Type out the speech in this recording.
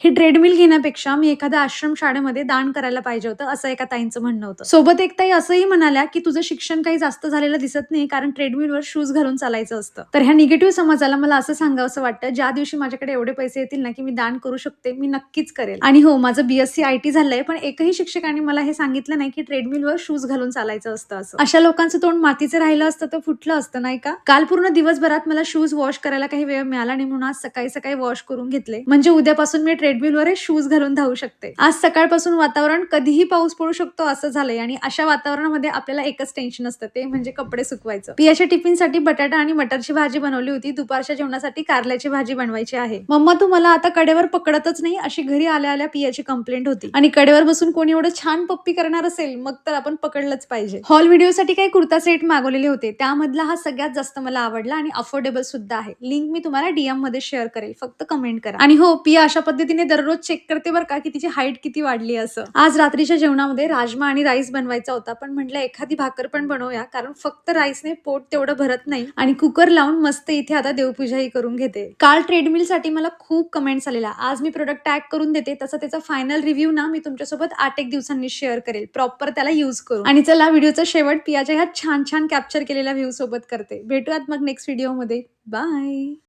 ही treadmill घेण्यापेक्षा मी एखाद्या आश्रम शाळेमध्ये दान करायला पाहिजे होतं, असं एका ताईंचं म्हणणं होतं. सोबत एक ताई असंही म्हणाल्या, की तुझं शिक्षण काही जास्त झालेलं दिसत नाही, कारण ट्रेडमिलवर शूज घालून चालायचं असतं. तर ह्या निगेटिव्ह समाजाला मला असं सांगावसं वाटतं, ज्या दिवशी माझ्याकडे एवढे पैसे येतील ना, की मी दान करू शकते, मी नक्कीच करेल. आणि हो, माझं BSc IT झालंय, पण एकही शिक्षकांनी मला हे सांगितलं नाही, की ट्रेडमिलवर शूज घालून चालायचं असतं असं. अशा लोकांचं तोंड मातीचं राहिलं असतं तर फुटलं असतं, नाही का? काल पूर्ण दिवसभरात मला शूज वॉश करायला काही वेळ मिळाला नाही, म्हणून आज सकाळी सकाळी वॉश करून घेतले. म्हणजे उद्यापासून मी ट्रेडमिलवर शूज घालून धावू शकते. आज सकाळपासून वातावरण कधीही पाऊस पडू शकतो असं झालंय, आणि अशा वातावरणामध्ये आपल्याला एकच टेन्शन असतं, ते म्हणजे कपडे सुकवायचं. पियाच्या टिफिनसाठी बटाटा आणि मटरची भाजी बनवली होती. दुपारच्या जेवणासाठी कारल्याची भाजी बनवायची आहे. मम्मा तू मला आता कडेवर पकडतच नाही, अशी घरी आल्या आल्या पियाची कंप्लेंट होती. आणि कडेवर बसून कोणी एवढं छान पप्पी करणार असेल, मग तर आपण पकडलंच पाहिजे. हॉल व्हिडिओसाठी काही कुर्ता सेट मागवलेले होते, त्यामधला हा सगळ्यात जास्त मला आवडला आणि अफोर्डेबल सुद्धा आहे. लिंक मी तुम्हाला DM मध्ये शेअर करेल, फक्त कमेंट करा. आणि हो, पिया अशा पद्धतीने दररोज चेक करते बरं का, की तिची हाईट किती वाढली असं. आज रात्रीच्या जेवणामध्ये राजमा आणि राईस बनवायचा होता, पण म्हटलं एखादी भाकर पण बनवूया, कारण फक्त राईसने पोट तेवढं भरत नाही. आणि कुकर लावून मस्त इथे आता देवपूजाही करून घेते. काल ट्रेडमिल साठी मला खूप कमेंट्स आलेल्या. आज मी प्रोडक्ट टॅग करून देते, तसा त्याचा फायनल रिव्ह्यू ना मी तुमच्यासोबत 8-1 दिवसांनी शेअर करेल, प्रॉपर त्याला यूज करून. आणि चला, व्हिडिओचा शेवट पियाच्या ह्या छान छान कॅप्चर केलेल्या व्ह्यू सोबत करते. भेटूयात मग नेक्स्ट व्हिडिओमध्ये. बाय.